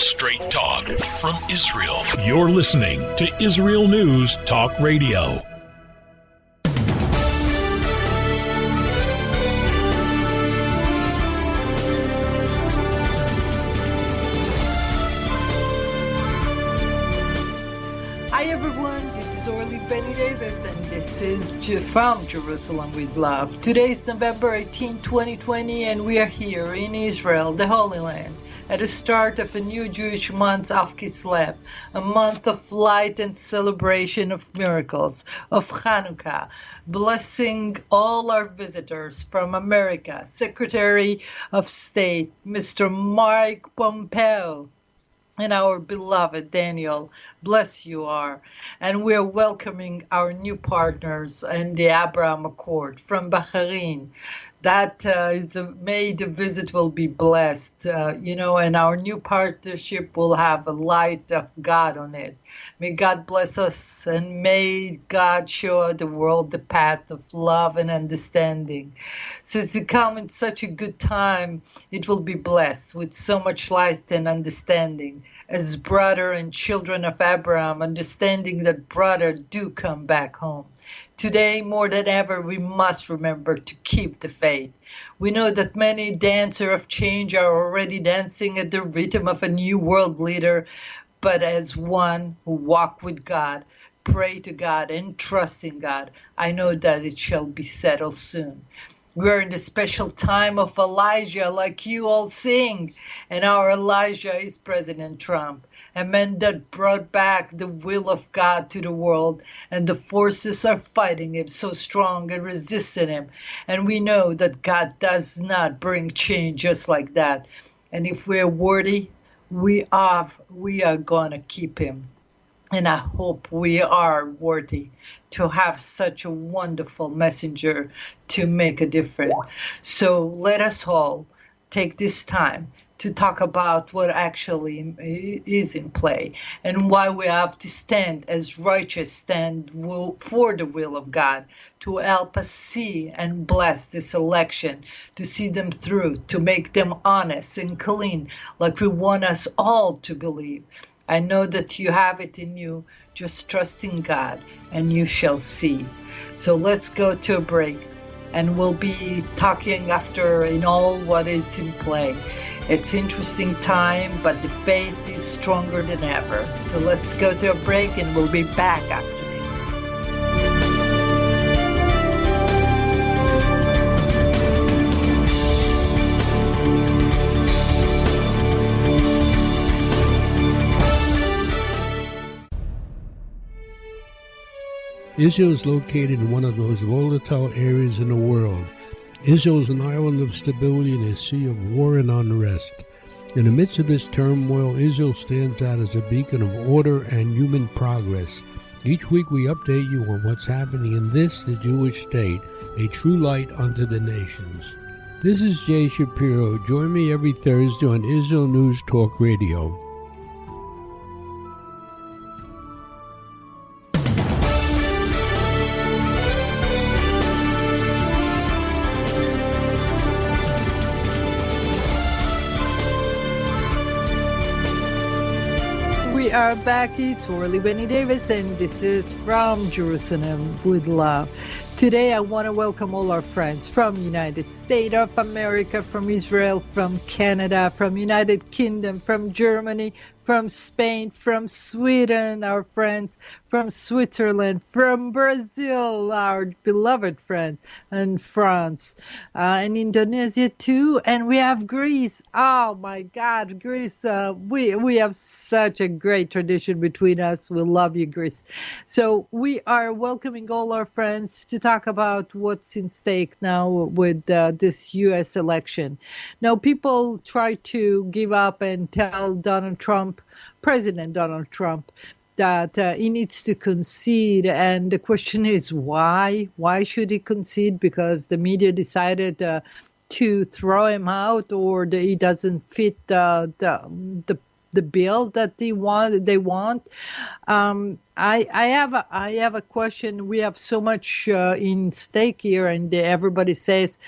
Straight talk from Israel. You're listening to Israel News Talk Radio. Hi everyone, this is Orly Davis and this is from Jerusalem with Love. Today is November 18, 2020 and we are here in Israel, the Holy Land, at the start of a new Jewish month of Kislev, a month of light and celebration of miracles, of Hanukkah, blessing all our visitors from America, Secretary of State, Mr. Mike Pompeo, and our beloved Daniel, bless you are. And we're welcoming our new partners in the Abraham Accord from Bahrain. May the visit will be blessed, and our new partnership will have a light of God on it. May God bless us and may God show the world the path of love and understanding. Since it comes in such a good time, it will be blessed with so much light and understanding. As brother and children of Abraham, understanding that brother do come back home. Today, more than ever, we must remember to keep the faith. We know that many dancers of change are already dancing at the rhythm of a new world leader, but as one who walk with God, pray to God and trust in God, I know that it shall be settled soon. We're in the special time of Elijah, like you all sing, and our Elijah is President Trump, a man that brought back the will of God to the world, and the forces are fighting him so strong and resisting him, and we know that God does not bring change just like that, and if we're worthy, we are going to keep him. And I hope we are worthy to have such a wonderful messenger to make a difference. So let us all take this time to talk about what actually is in play and why we have to stand as righteous, stand for the will of God, to help us see and bless this election, to see them through, to make them honest and clean, like we want us all to believe. I know that you have it in you. Just trust in God and you shall see. So let's go to a break and we'll be talking after in all what is in play. It's interesting time, but the faith is stronger than ever. So let's go to a break and we'll be back after this. Israel is located in one of the most volatile areas in the world. Israel is an island of stability in a sea of war and unrest. In the midst of this turmoil, Israel stands out as a beacon of order and human progress. Each week we update you on what's happening in this, the Jewish state, a true light unto the nations. This is Jay Shapiro. Join me every Thursday on Israel News Talk Radio. We are back. It's Orly Davis, and this is from Jerusalem with Love. Today, I want to welcome all our friends from United States of America, from Israel, from Canada, from United Kingdom, from Germany, from Spain, from Sweden, our friends, from Switzerland, from Brazil, our beloved friend, and France, and Indonesia too, and we have Greece. Oh my God, Greece! We have such a great tradition between us. We love you, Greece. So we are welcoming all our friends to talk about what's in stake now with this U.S. election. Now, people try to give up and tell President Donald Trump, that he needs to concede. And the question is, why? Why should he concede? Because the media decided to throw him out, or he doesn't fit the bill that they want. I have a question. We have so much in stake here, and everybody says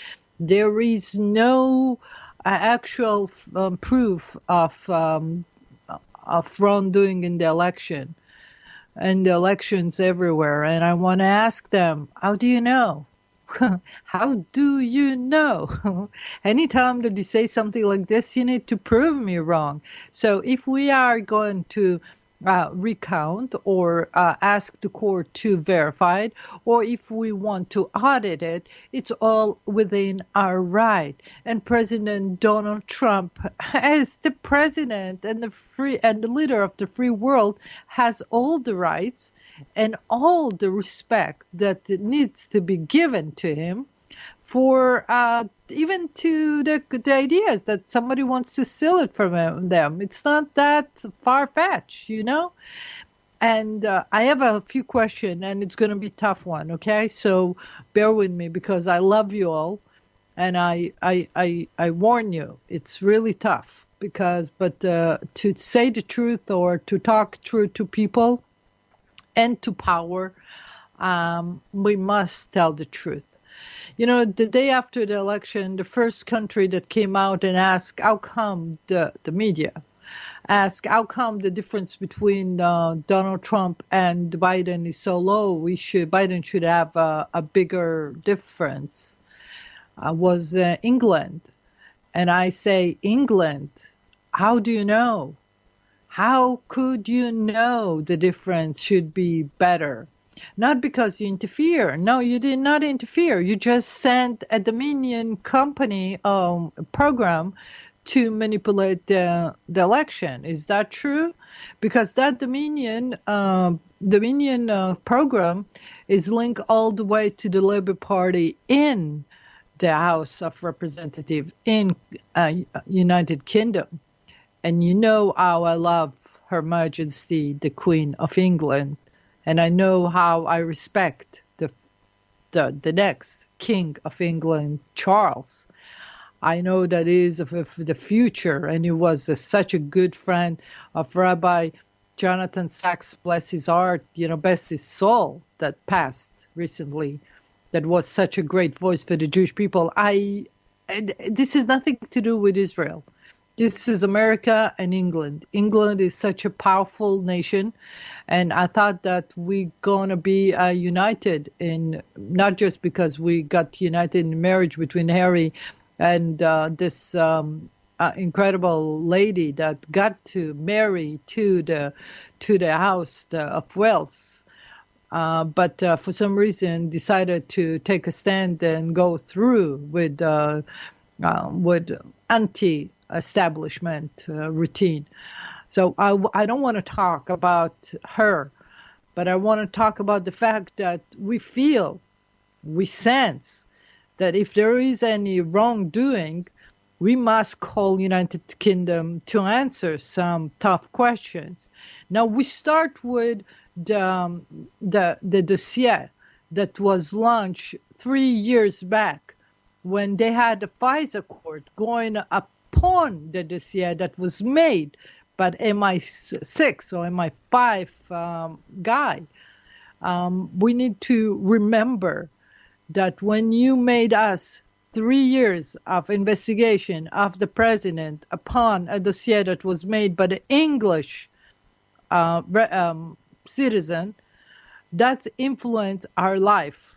there is no actual proof of of wrongdoing in the election and the elections everywhere. And I want to ask them, how do you know? How do you know? Anytime that you say something like this, you need to prove me wrong. So if we are going to recount or ask the court to verify it, or if we want to audit it, it's all within our right. And President Donald Trump, as the president and the leader of the free world, has all the rights and all the respect that needs to be given to him for even to the ideas that somebody wants to steal it from them. It's not that far-fetched, you know? And I have a few questions, and it's going to be a tough one, okay? So bear with me because I love you all, and I warn you, it's really tough but to say the truth or to talk truth to people and to power, we must tell the truth. You know, the day after the election, the first country that came out and asked how come the media asked how come the difference between Donald Trump and Biden is so low, Biden should have a bigger difference, was England. And I say, England, how do you know? How could you know the difference should be better? Not because you interfere. No, you did not interfere. You just sent a Dominion company program to manipulate the election. Is that true? Because that Dominion program is linked all the way to the Labour Party in the House of Representatives in United Kingdom. And you know how I love Her Majesty, the Queen of England. And I know how I respect the next King of England, Charles. I know that is of the future, and he was such a good friend of Rabbi Jonathan Sachs, bless his heart, bless his soul, that passed recently. That was such a great voice for the Jewish people. This has nothing to do with Israel. This is America and England. England is such a powerful nation, and I thought that we're going to be united in, not just because we got united in marriage between Harry and this incredible lady that got to marry to the House of Wales, but for some reason decided to take a stand and go through with anti-establishment routine. So I don't want to talk about her, but I want to talk about the fact that we sense that if there is any wrongdoing, we must call United Kingdom to answer some tough questions. Now we start with the dossier that was launched 3 years back when they had the FISA court going upon the dossier that was made by MI6 or MI5 guy. We need to remember that when you made us 3 years of investigation of the president upon a dossier that was made by the English citizen, that influenced our life.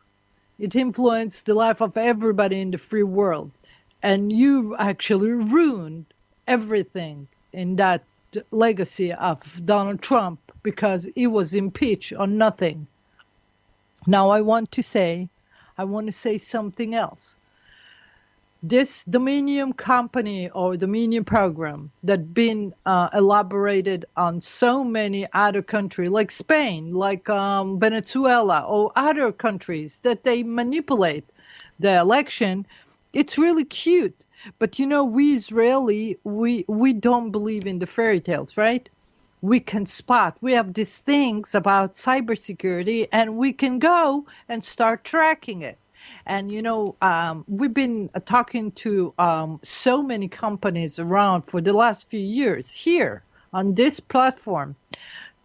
It influenced the life of everybody in the free world. And you actually ruined everything in that legacy of Donald Trump because he was impeached on nothing. Now I want to say something else. This Dominion company or Dominion program that been elaborated on so many other countries like Spain, like Venezuela or other countries that they manipulate the election, it's really cute. But we Israeli, we don't believe in the fairy tales, right? We can spot. We have these things about cybersecurity and we can go and start tracking it. And, we've been talking to so many companies around for the last few years here on this platform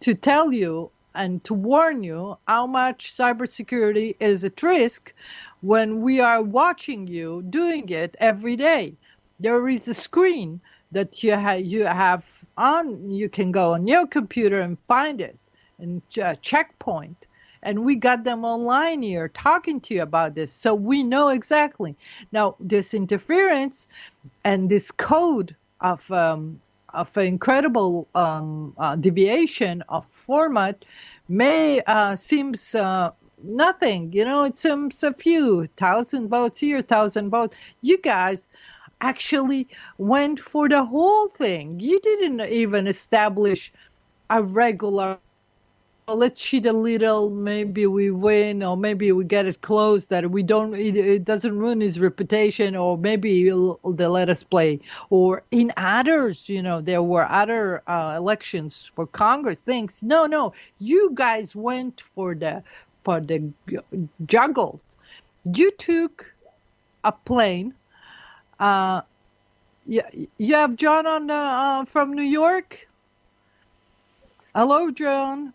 to tell you and to warn you how much cybersecurity is at risk when we are watching you doing it every day. There is a screen that you have on. You can go on your computer and find it, and checkpoint. And we got them online here talking to you about this. So we know exactly. Now, this interference and this code of incredible deviation of format may seems nothing. It seems a few 1,000 votes here, 1,000 votes. You guys actually went for the whole thing. You didn't even establish a regular, let's cheat a little, maybe we win, or maybe we get it close that we don't, it doesn't ruin his reputation, or maybe they'll let us play. Or in others, there were other elections for Congress things. No, you guys went for the juggles. You took a plane. You have John on from New York. Hello, John.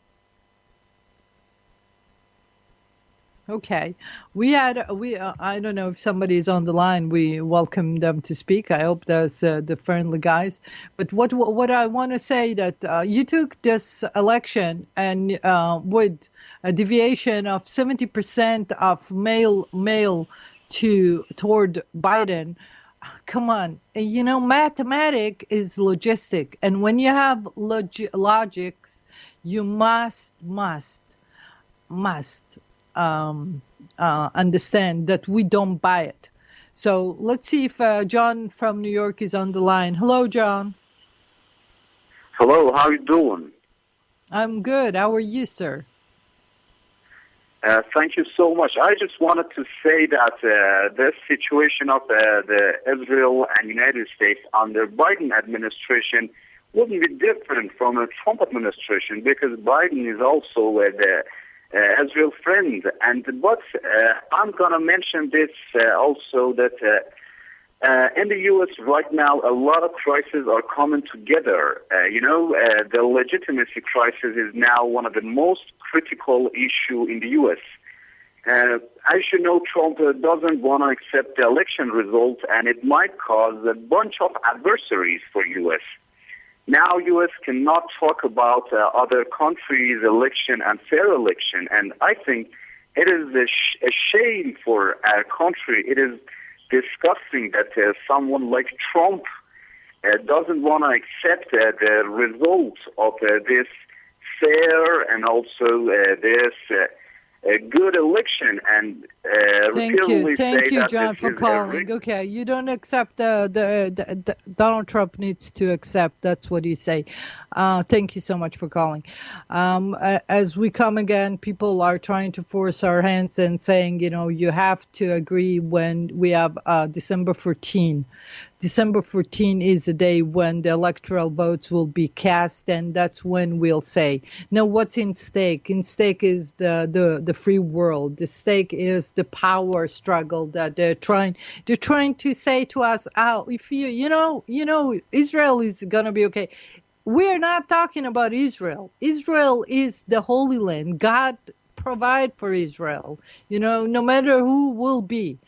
Okay, I don't know if somebody's on the line. We welcome them to speak. I hope that's the friendly guys. But what I want to say that you took this election and with a deviation of 70% of male toward Biden. Come on, mathematics is logistic, and when you have logics, you must understand that we don't buy it. So let's see if John from New York is on the line. Hello, John. Hello, how are you doing? I'm good. How are you, sir? Thank you so much. I just wanted to say that this situation of the Israel and United States under Biden administration wouldn't be different from a Trump administration, because Biden is also the Israel friend. But I'm going to mention this also, that in the U.S. right now, a lot of crises are coming together. The legitimacy crisis is now one of the most critical issue in the U.S. As you know, Trump doesn't want to accept the election result, and it might cause a bunch of adversaries for U.S. Now, U.S. cannot talk about other countries' election and fair election, and I think it is a shame for our country. It is disgusting that someone like Trump doesn't want to accept the results of this fair and also this good election, and Thank you, John, for calling. Okay, you don't accept the Donald Trump needs to accept. That's what you say. Thank you so much for calling. As we come again, people are trying to force our hands and saying, you have to agree when we have December 14. December 14 is the day when the electoral votes will be cast, and that's when we'll say, now what's in stake? In stake is the free world. The stake is the power struggle that they're trying to say to us, if Israel is going to be okay. We're not talking about Israel. Israel is the Holy Land. God provide for Israel, no matter who will be.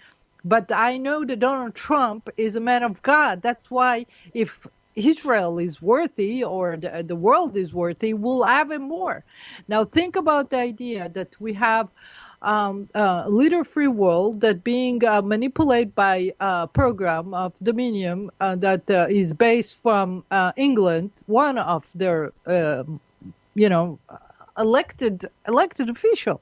But I know that Donald Trump is a man of God. That's why if Israel is worthy, or the world is worthy, we'll have him more. Now think about the idea that we have little free world that being manipulated by a program of Dominion that is based from England, one of their elected official.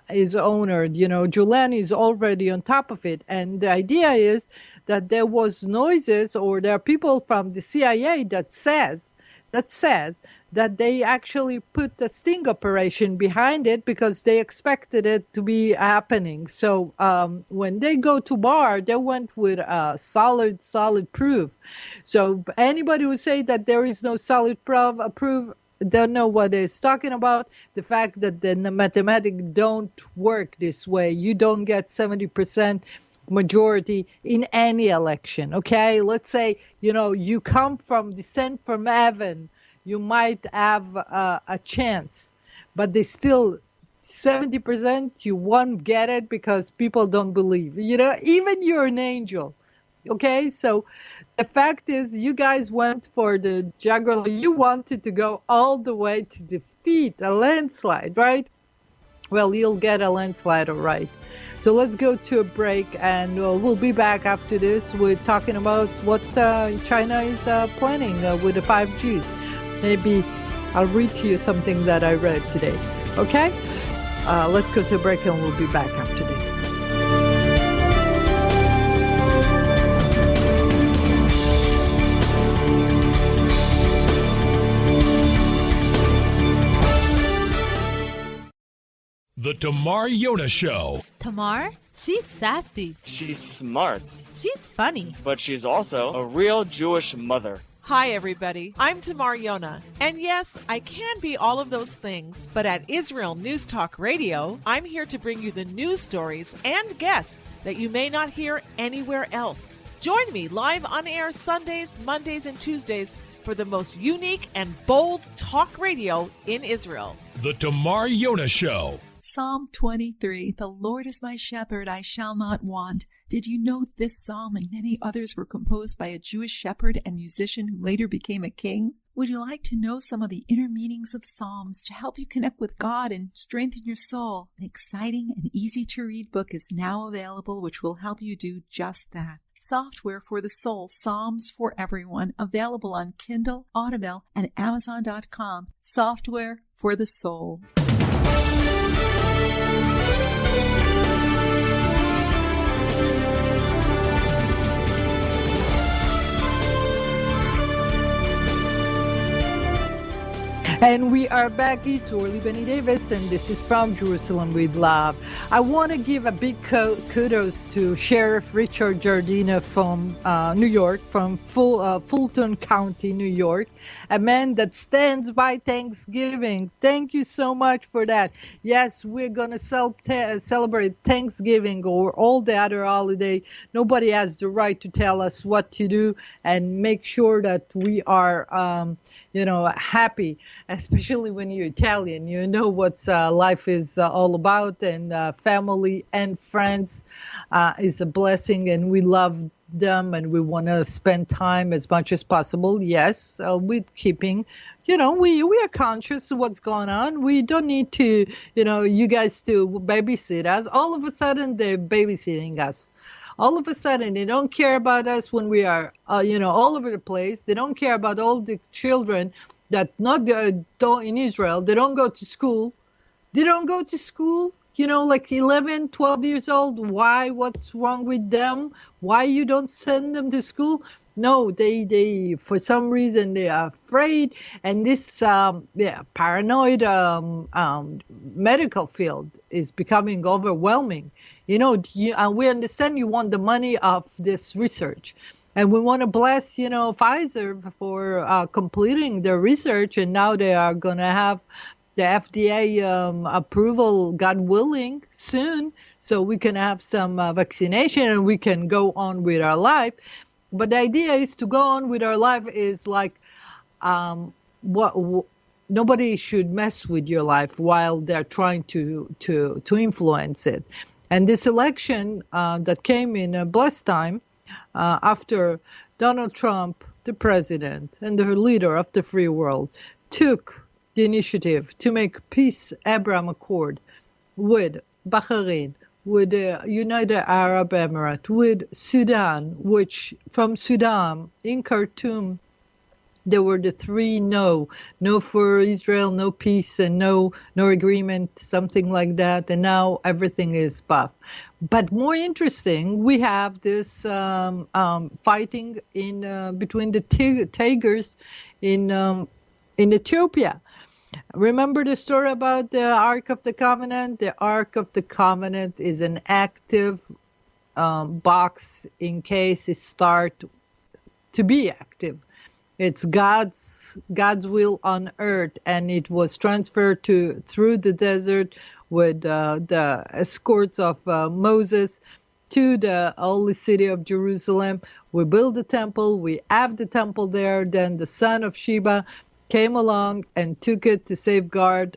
Is owner, Giuliani is already on top of it. And the idea is that there was noises, or there are people from the CIA that said that they actually put a sting operation behind it because they expected it to be happening. So when they go to bar, they went with solid proof. So anybody who say that there is no solid proof don't know what it's talking about. The fact that the mathematics don't work this way. You don't get 70% majority in any election. Okay, let's say you come from descent from heaven, you might have a chance, but they still 70% you won't get it because people don't believe. Even you're an angel. Okay, so the fact is, you guys went for the jugular. You wanted to go all the way to defeat a landslide, right? Well, you'll get a landslide, all right. So let's go to a break, and we'll be back after this. We're talking about what China is planning with the 5Gs. Maybe I'll read to you something that I read today. Okay? Let's go to a break, and we'll be back after this. The Tamar Yona Show. Tamar? She's sassy. She's smart. She's funny. But she's also a real Jewish mother. Hi, everybody. I'm Tamar Yona. And yes, I can be all of those things. But at Israel News Talk Radio, I'm here to bring you the news stories and guests that you may not hear anywhere else. Join me live on air Sundays, Mondays, and Tuesdays for the most unique and bold talk radio in Israel. The Tamar Yona Show. Psalm 23, the Lord is my shepherd, I shall not want. Did you know this psalm and many others were composed by a Jewish shepherd and musician who later became a king? Would you like to know some of the inner meanings of psalms to help you connect with God and strengthen your soul? An exciting and easy-to-read book is now available which will help you do just that. Software for the Soul, Psalms for Everyone, available on Kindle, Audible, and Amazon.com. Software for the Soul. And we are back. It's Orly Benny Davis, and this is From Jerusalem with Love. I want to give a big kudos to Sheriff Richard Jardina from New York, from Fulton County, New York, a man that stands by Thanksgiving. Thank you so much for that. Yes, we're going to celebrate Thanksgiving or all the other holiday. Nobody has the right to tell us what to do, and make sure that we are happy, especially when you're Italian. You know what life is all about, and family and friends is a blessing, and we love them, and we want to spend time as much as possible. Yes, with keeping, we are conscious of what's going on. We don't need to, you guys to babysit us. All of a sudden, they're babysitting us. All of a sudden, they don't care about us when we are, all over the place. They don't care about all the children that don't in Israel. They don't go to school. They don't go to school, like 11, 12 years old. Why? What's wrong with them? Why you don't send them to school? No, they for some reason, they are afraid. And this paranoid medical field is becoming overwhelming. We understand you want the money of this research. And we want to bless, Pfizer for completing their research. And now they are going to have the FDA approval, God willing, soon. So we can have some vaccination and we can go on with our life. But the idea is to go on with our life is like nobody should mess with your life while they're trying to influence it. And this election that came in a blessed time after Donald Trump, the president and the leader of the free world, took the initiative to make peace Abraham Accord with Bahrain, with the United Arab Emirates, with Sudan, which from Sudan in Khartoum, there were the three no for Israel, no peace, and no agreement, something like that. And now everything is buff. But more interesting, we have this fighting between the tigers in Ethiopia. Remember the story about the Ark of the Covenant? The Ark of the Covenant is an active box in case it start to be active. It's God's will on earth, and it was transferred through the desert with the escorts of Moses to the holy city of Jerusalem. We built the temple. We have the temple there. Then the son of Sheba came along and took it to safeguard.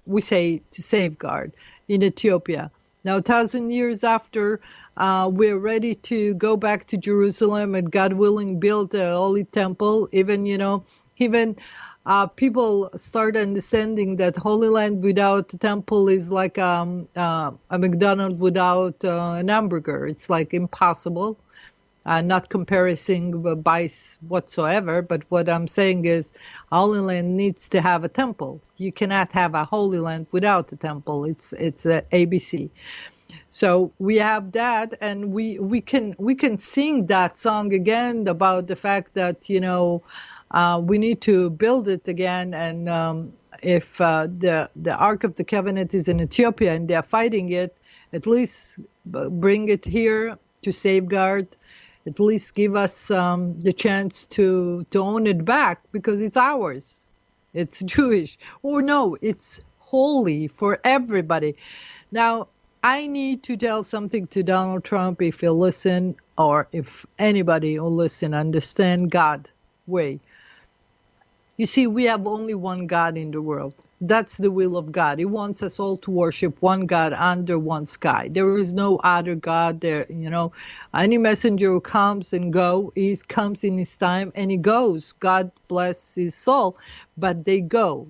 We say to safeguard in Ethiopia. Now, 1,000 years after, we're ready to go back to Jerusalem and, God willing, build a holy temple. Even people start understanding that Holy Land without a temple is like a McDonald's without an hamburger. It's like impossible. Not comparison bias whatsoever, but what I'm saying is Holy Land needs to have a temple. You cannot have a Holy Land without a temple. It's a ABC. So we have that, and we can sing that song again about the fact that we need to build it again. And if the Ark of the Covenant is in Ethiopia and they're fighting it, at least bring it here to safeguard. At least give us the chance to own it back, because it's ours. It's Jewish. Or no, it's holy for everybody. Now, I need to tell something to Donald Trump. If you listen, or if anybody will listen, understand God way. You see, we have only one God in the world. That's the will of God. He wants us all to worship one God under one sky. There is no other God there. Any messenger who comes and he comes in his time and he goes. God bless his soul, but they go.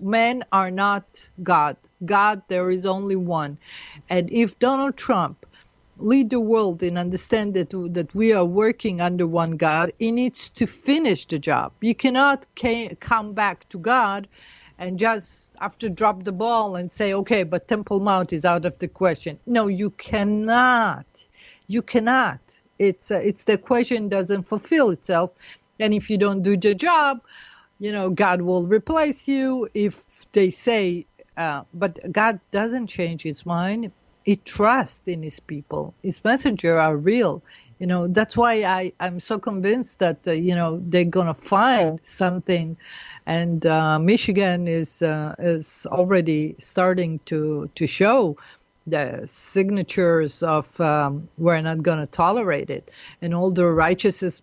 Men are not God. God, there is only one. And if Donald Trump lead the world and understand that we are working under one God, he needs to finish the job. You cannot come back to God and just after drop the ball and say, okay, but Temple Mount is out of the question. No, you cannot. You cannot. It's the question doesn't fulfill itself. And if you don't do the job, God will replace you. If they say, but God doesn't change his mind. He trusts in his people. His messengers are real. That's why I'm so convinced that, they're going to find something. And Michigan is already starting to show the signatures of we're not going to tolerate it. And all the righteous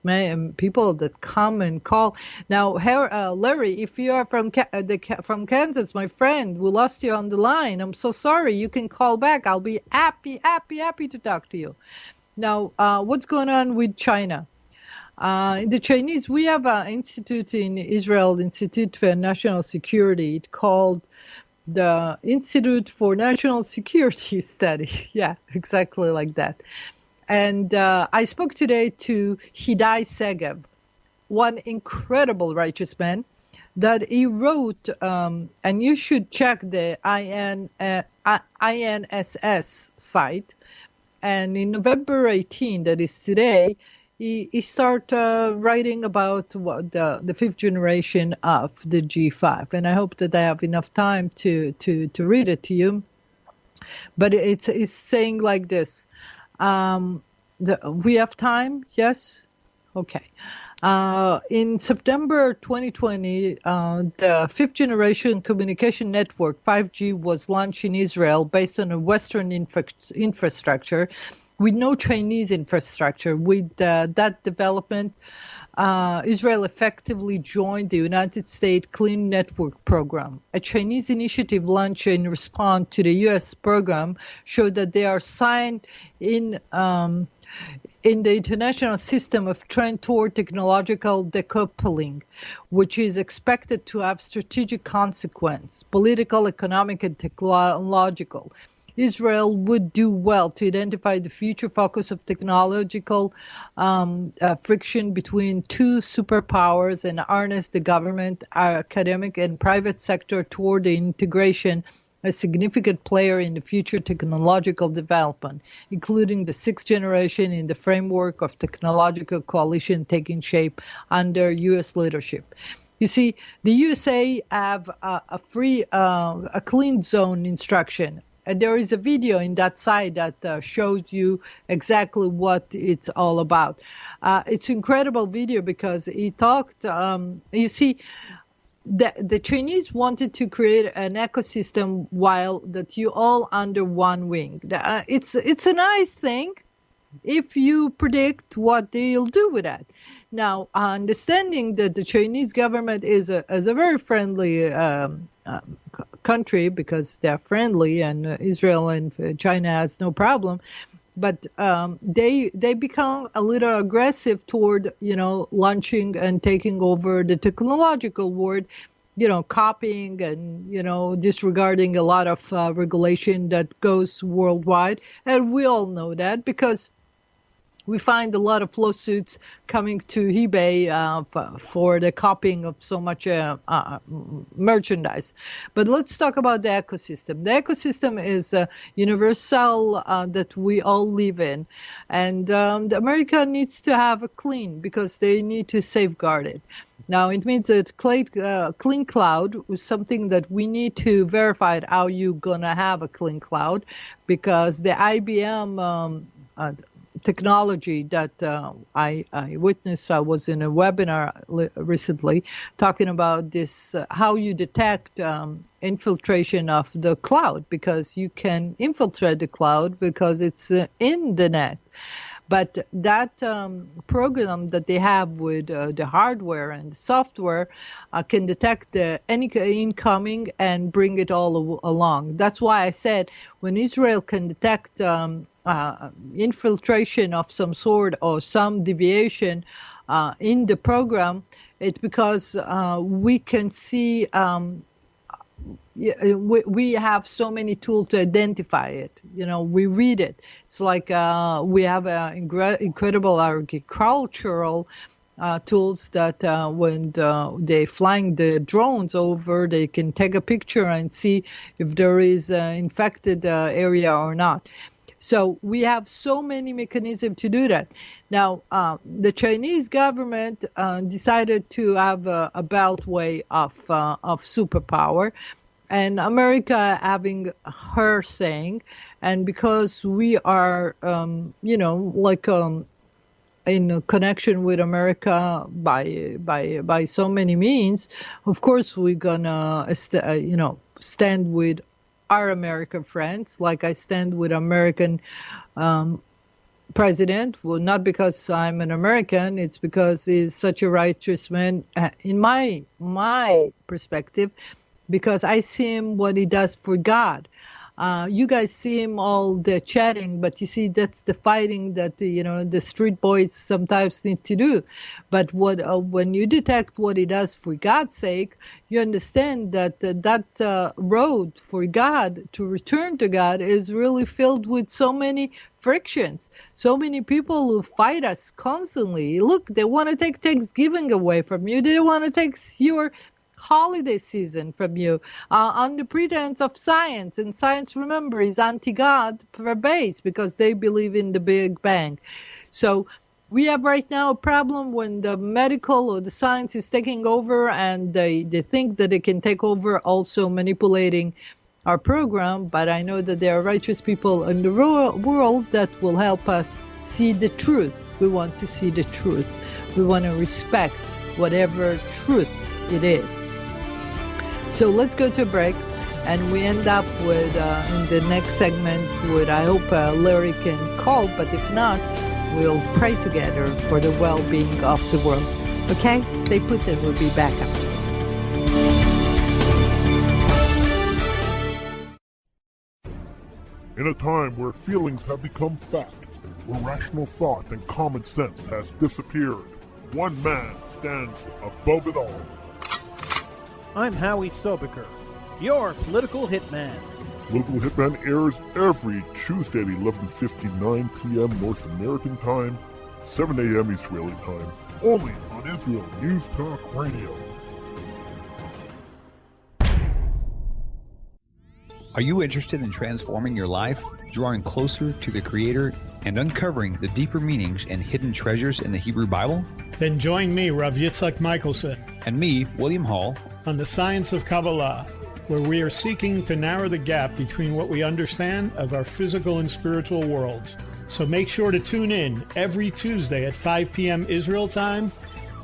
people that come and call. Now, Larry, if you are from Kansas, my friend, we lost you on the line. I'm so sorry. You can call back. I'll be happy to talk to you. Now, what's going on with China? The Chinese, we have an institute in Israel, Institute for National Security. It's called the Institute for National Security Study. Yeah, exactly like that. And I spoke today to Hidai Segev, one incredible righteous man, that he wrote, and you should check the INSS site. And in November 18, that is today, he started writing about the fifth generation of the G5. And I hope that I have enough time to read it to you. But it's saying like this. We have time? Yes? Okay. In September 2020, the fifth generation communication network, 5G, was launched in Israel based on a Western infrastructure with no Chinese infrastructure. With that development, Israel effectively joined the United States Clean Network Program. A Chinese initiative launched in response to the U.S. program showed that they are signed in the international system of trend toward technological decoupling, which is expected to have strategic consequence, political, economic, and technological. Israel would do well to identify the future focus of technological friction between two superpowers and harness the government, academic, and private sector toward the integration, a significant player in the future technological development, including the sixth generation in the framework of technological coalition taking shape under U.S. leadership. You see, the USA have a clean zone instruction. And there is a video in that site that shows you exactly what it's all about. It's an incredible video because he talked, you see, the Chinese wanted to create an ecosystem while that you all under one wing. It's a nice thing if you predict what they'll do with that. Now, understanding that the Chinese government is a very friendly country because they're friendly, and Israel and China has no problem. But they become a little aggressive toward, launching and taking over the technological world, copying and, disregarding a lot of regulation that goes worldwide. And we all know that because we find a lot of lawsuits coming to eBay for the copying of so much merchandise. But let's talk about the ecosystem. The ecosystem is universal that we all live in. And America needs to have a clean because they need to safeguard it. Now, it means that clean cloud is something that we need to verify how you're going to have a clean cloud because the IBM technology that I witnessed. I was in a webinar recently talking about this, how you detect infiltration of the cloud, because you can infiltrate the cloud because it's in the net. But that program that they have with the hardware and the software can detect any incoming and bring it all along. That's why I said when Israel can detect infiltration of some sort or some deviation in the program, it's because we can see we have so many tools to identify it. We read it. It's like we have incredible agricultural tools that when they flying the drones over, they can take a picture and see if there is an infected area or not. So we have so many mechanisms to do that. Now, the Chinese government decided to have a beltway of superpower, and America having her saying, and because we are, in connection with America by so many means, of course we're gonna, stand with our American friends, like I stand with American president. Well, not because I'm an American, it's because he's such a righteous man, in my perspective, because I see him what he does for God. You guys see him all the chatting, but you see that's the fighting that the street boys sometimes need to do. But when you detect what he does for God's sake, you understand that that road for God to return to God is really filled with so many frictions, so many people who fight us constantly. Look, they want to take Thanksgiving away from you. They want to take your holiday season from you on the pretense of science. And science, remember, is anti-God for base because they believe in the Big Bang. So we have right now a problem when the medical or the science is taking over, and they think that they can take over, also manipulating our program. But I know that there are righteous people in the world that will help us see the truth. We want to see the truth. We want to respect whatever truth it is. So let's go to a break, and we end up with, in the next segment, with, I hope Larry can call, but if not, we'll pray together for the well-being of the world. Okay? Stay put, and we'll be back after this. In a time where feelings have become fact, where rational thought and common sense has disappeared, one man stands above it all. I'm Howie Sobiker, your political hitman. Political Hitman airs every Tuesday at 11:59 p.m. North American time, 7 a.m. Israeli time, only on Israel News Talk Radio. Are you interested in transforming your life, drawing closer to the Creator, and uncovering the deeper meanings and hidden treasures in the Hebrew Bible? Then join me, Rav Yitzhak Michelson, and me, William Hall, on the Science of Kabbalah, where we are seeking to narrow the gap between what we understand of our physical and spiritual worlds. So make sure to tune in every Tuesday at 5 p.m. Israel time,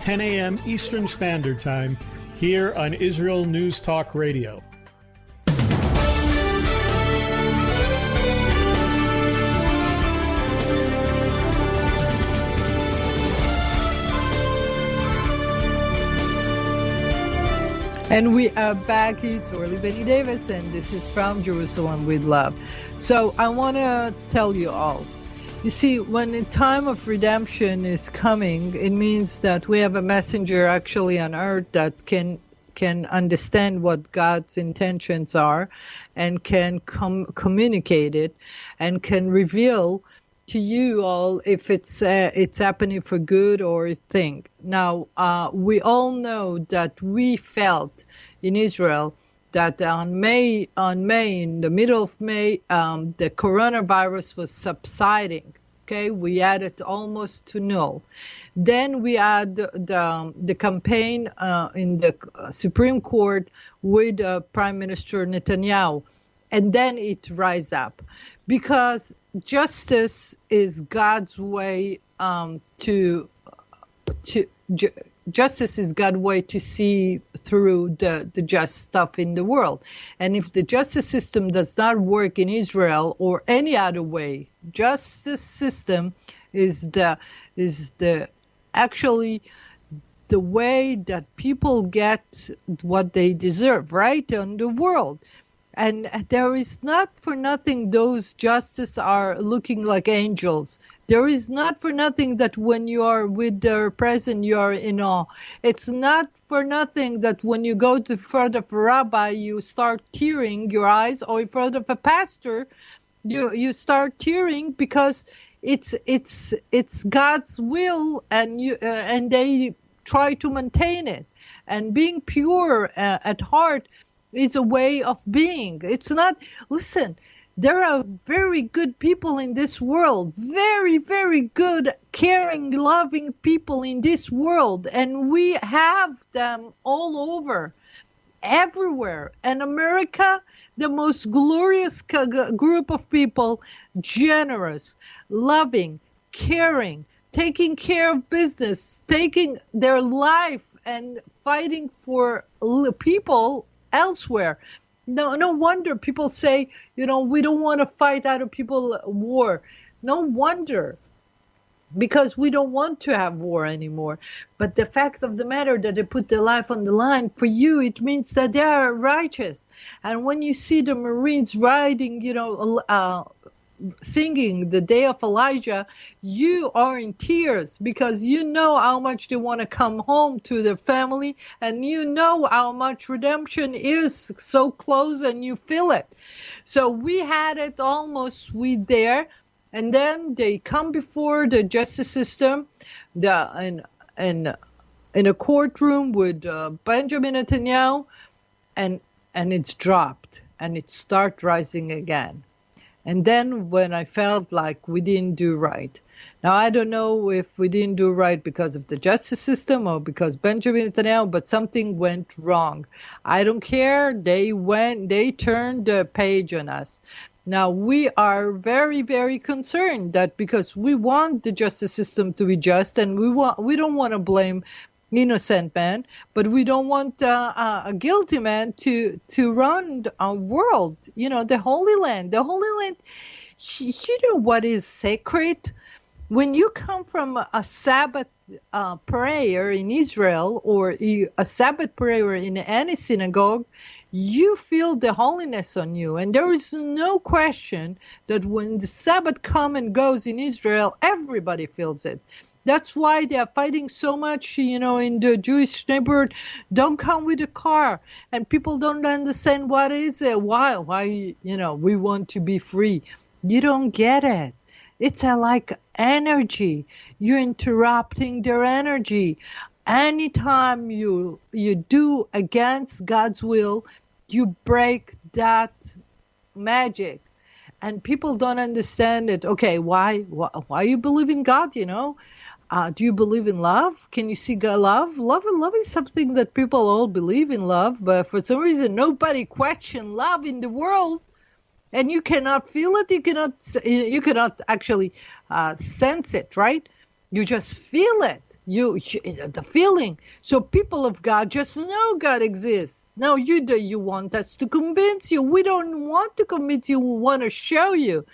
10 a.m. Eastern Standard Time, here on Israel News Talk Radio. And we are back. It's Orly Benny Davis, and this is From Jerusalem with Love. So I want to tell you all, you see, when the time of redemption is coming, it means that we have a messenger actually on earth that can understand what God's intentions are and can communicate it and can reveal to you all if it's happening for good or a thing. Now, we all know that we felt in Israel that on May, in the middle of May, the coronavirus was subsiding. Okay, we had it almost to null. Then we had the campaign in the Supreme Court with Prime Minister Netanyahu, and then it rise up because justice is God's way justice is God's way to see through the just stuff in the world. And if the justice system does not work in Israel or any other way, justice system is actually the way that people get what they deserve, right, in the world. And there is not for nothing those justices are looking like angels. There is not for nothing that when you are with their presence, you are in awe. It's not for nothing that when you go to front of a rabbi, you start tearing your eyes, or in front of a pastor, you start tearing because it's God's will, and they try to maintain it. And being pure at heart is a way of being. It's not, listen, there are very good people in this world, very, very good, caring, loving people in this world, and we have them all over, everywhere. And America, the most glorious group of people, generous, loving, caring, taking care of business, taking their life and fighting for people elsewhere. No wonder people say, we don't want to fight other people war. No wonder, because we don't want to have war anymore. But the fact of the matter that they put their life on the line for you, it means that they are righteous. And when you see the Marines riding, singing the day of Elijah, you are in tears because you know how much they want to come home to their family, and you know how much redemption is so close, and you feel it. So we had it almost there, and then they come before the justice system, in a courtroom with Benjamin Netanyahu, and it's dropped, and it starts rising again. And then when I felt like we didn't do right. Now, I don't know if we didn't do right because of the justice system or because Benjamin Netanyahu, but something went wrong. I don't care. They turned the page on us. Now, we are very, very concerned that because we want the justice system to be just, and we don't want to blame innocent man, but we don't want a guilty man to run our world. The Holy Land. The Holy Land, you know what is sacred? When you come from a Sabbath prayer in Israel or a Sabbath prayer in any synagogue, you feel the holiness on you. And there is no question that when the Sabbath comes and goes in Israel, everybody feels it. That's why they are fighting so much, in the Jewish neighborhood. Don't come with a car. And people don't understand what is it. Why, we want to be free. You don't get it. It's like energy. You're interrupting their energy. Anytime you do against God's will, you break that magic. And people don't understand it. Okay, why you believe in God, do you believe in love? Can you see God love? Love is something that people all believe in love, but for some reason nobody question love in the world, and you cannot feel it. You cannot actually sense it, right? You just feel it. The feeling. So people of God just know God exists. Now you want us to convince you. We don't want to convince you. We want to show you,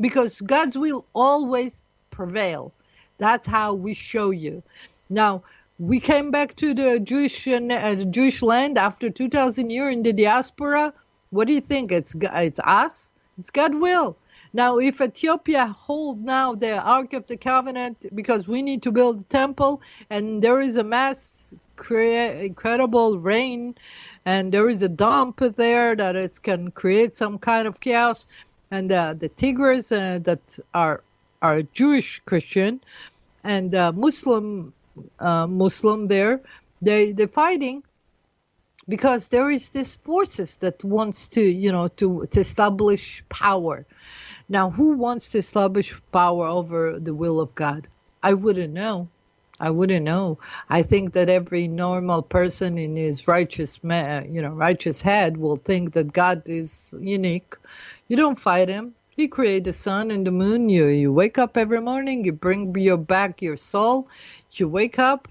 because God's will always prevail. That's how we show you. Now, We came back to the Jewish land after 2,000 years in the diaspora. What do you think? It's us? It's God will. Now, if Ethiopia hold now the Ark of the Covenant, because we need to build a temple, and there is a incredible rain, and there is a dump there that can create some kind of chaos, and the Tigris that are Jewish Christian and Muslim there, they're fighting because there is this forces that wants to establish power. Now, who wants to establish power over the will of God? I wouldn't know. I think that every normal person in his righteous head will think that God is unique. You don't fight him. He created the sun and the moon. You wake up every morning. You bring back your soul. You wake up,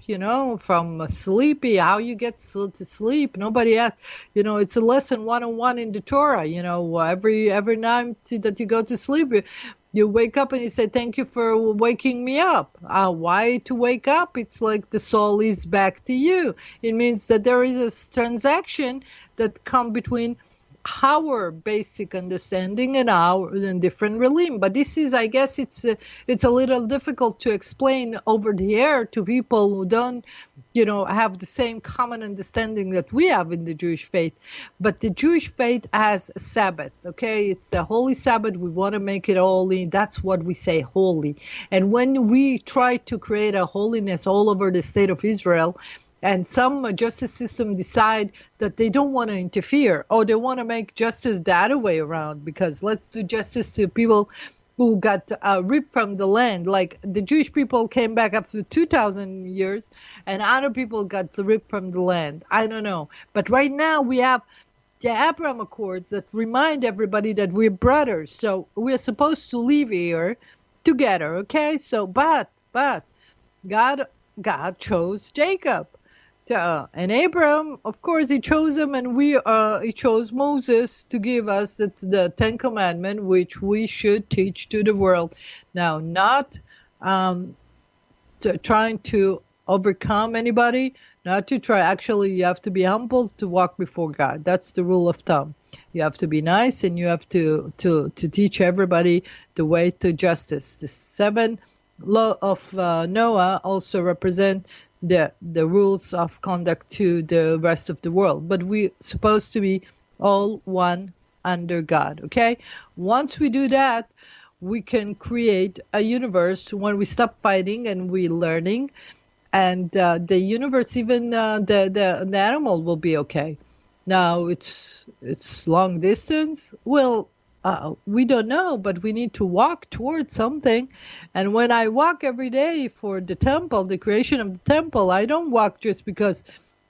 from sleepy. How you get to sleep? Nobody asks. It's a lesson 101 in the Torah. Every night that you go to sleep, you wake up and you say, "Thank you for waking me up." Why to wake up? It's like the soul is back to you. It means that there is a transaction that come between our basic understanding and different realm. But this is, I guess, it's a little difficult to explain over the air to people who don't, have the same common understanding that we have in the Jewish faith. But the Jewish faith has a Sabbath, okay? It's the Holy Sabbath. We want to make it holy. That's what we say, holy. And when we try to create a holiness all over the state of Israel, and some justice system decide that they don't want to interfere, or they want to make justice the other way around, because let's do justice to people who got ripped from the land. Like the Jewish people came back after 2,000 years, and other people got ripped from the land. I don't know. But right now we have the Abraham Accords that remind everybody that we're brothers. So we're supposed to live here together, okay? So, but God chose Jacob. And Abraham, of course, he chose him, and he chose Moses to give us the Ten Commandments, which we should teach to the world. Now, not trying to overcome anybody, not to try. Actually, you have to be humble to walk before God. That's the rule of thumb. You have to be nice, and you have to teach everybody the way to justice. The 7 law of Noah also represent the rules of conduct to the rest of the world. But we're supposed to be all one under God, okay? Once we do that, we can create a universe when we stop fighting and we're learning, and the universe, even the animal will be okay. Now, it's long distance. Well, we don't know, but we need to walk towards something. And when I walk every day for the temple, the creation of the temple, I don't walk just because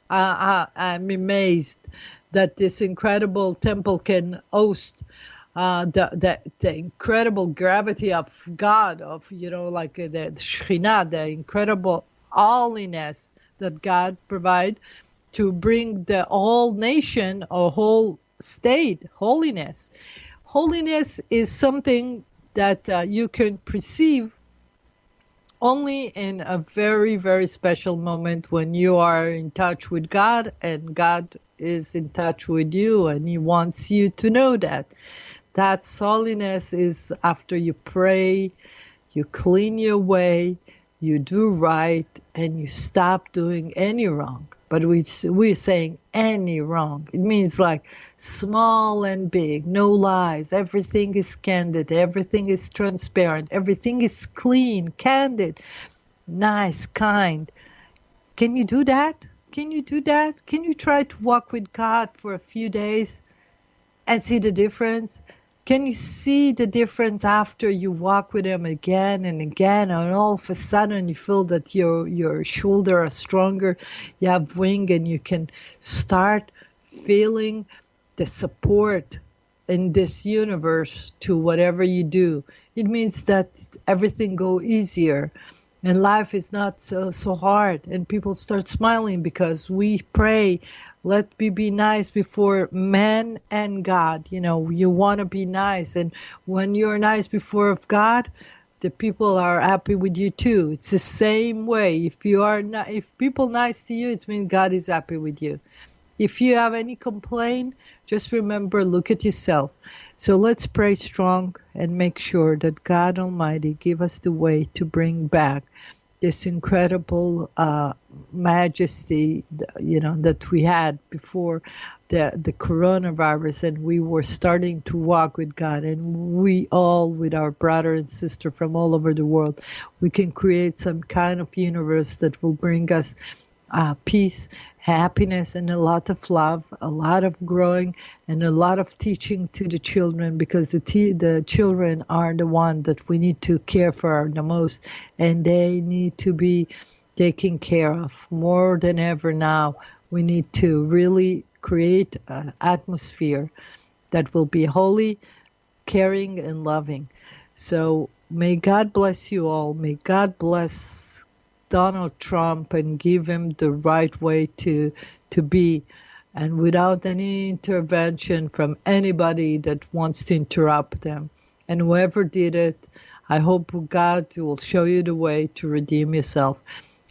I'm amazed that this incredible temple can host the incredible gravity of God, of, like the Shekhinah, the incredible holiness that God provide to bring the whole nation or whole state holiness. Holiness is something that you can perceive only in a very, very special moment when you are in touch with God and God is in touch with you, and he wants you to know that. That holiness is after you pray, you clean your way, you do right, and you stop doing any wrong. But we're saying any wrong. It means like small and big, no lies. Everything is candid. Everything is transparent. Everything is clean, candid, nice, kind. Can you do that? Can you do that? Can you try to walk with God for a few days and see the difference? Can you see the difference after you walk with him again and again, and all of a sudden you feel that your shoulder are stronger, you have wing, and you can start feeling the support in this universe to whatever you do. It means that everything go easier and life is not so hard, and people start smiling because we pray. Let me be nice before man and God. You want to be nice. And when you're nice before of God, the people are happy with you too. It's the same way. If people nice to you, it means God is happy with you. If you have any complaint, just remember, look at yourself. So let's pray strong and make sure that God Almighty give us the way to bring back this incredible majesty, that we had before the coronavirus, and we were starting to walk with God, and we all, with our brother and sister from all over the world, we can create some kind of universe that will bring us peace, happiness, and a lot of love, a lot of growing, and a lot of teaching to the children, because the children are the one that we need to care for the most, and they need to be taken care of more than ever now. We need to really create an atmosphere that will be holy, caring, and loving. So may God bless you all. May God bless Donald Trump and give him the right way to be, and without any intervention from anybody that wants to interrupt them. And whoever did it, I hope God will show you the way to redeem yourself.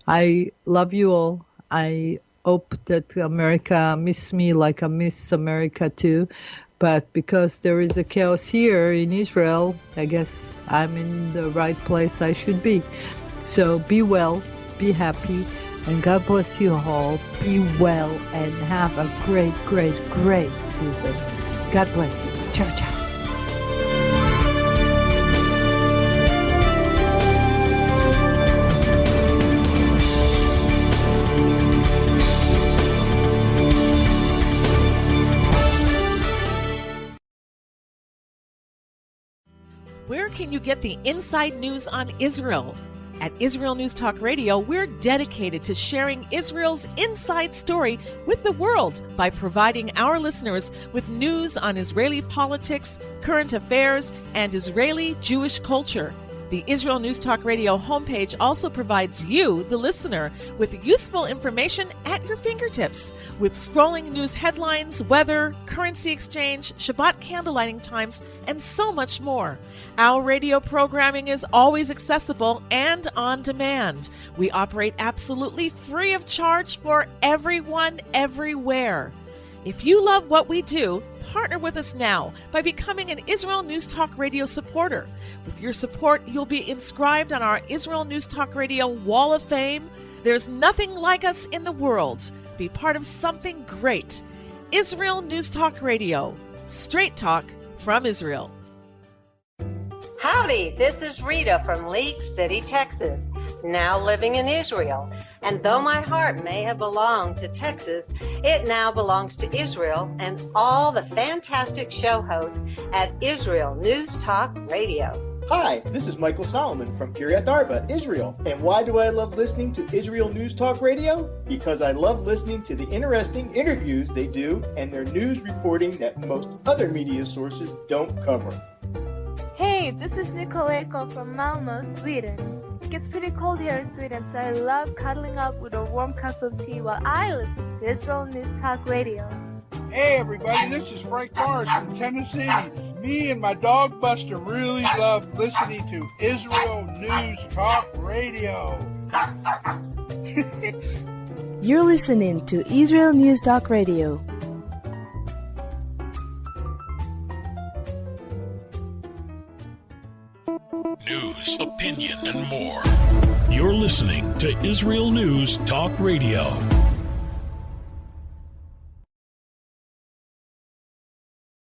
I love you all. I hope that America miss me like I miss America too. But because there is a chaos here in Israel, I guess I'm in the right place I should be. So be well, be happy, and God bless you all. Be well and have a great, great, great season. God bless you. Ciao, ciao. Where can you get the inside news on Israel? At Israel News Talk Radio, we're dedicated to sharing Israel's inside story with the world by providing our listeners with news on Israeli politics, current affairs, and Israeli Jewish culture. The Israel News Talk Radio homepage also provides you, the listener, with useful information at your fingertips, with scrolling news headlines, weather, currency exchange, Shabbat candlelighting times, and so much more. Our radio programming is always accessible and on demand. We operate absolutely free of charge for everyone, everywhere. If you love what we do, partner with us now by becoming an Israel News Talk Radio supporter. With your support, you'll be inscribed on our Israel News Talk Radio Wall of Fame. There's nothing like us in the world. Be part of something great. Israel News Talk Radio. Straight talk from Israel. Howdy, this is Rita from League City, Texas, now living in Israel. And though my heart may have belonged to Texas, it now belongs to Israel and all the fantastic show hosts at Israel News Talk Radio. Hi, this is Michael Solomon from Kiryat Arba, Israel. And why do I love listening to Israel News Talk Radio? Because I love listening to the interesting interviews they do and their news reporting that most other media sources don't cover. Hey, this is Nicoleko from Malmö, Sweden. It gets pretty cold here in Sweden, so I love cuddling up with a warm cup of tea while I listen to Israel News Talk Radio. Hey everybody, this is Frank Morris from Tennessee. Me and my dog Buster really love listening to Israel News Talk Radio. You're listening to Israel News Talk Radio. News, opinion, and more. You're listening to Israel News Talk Radio.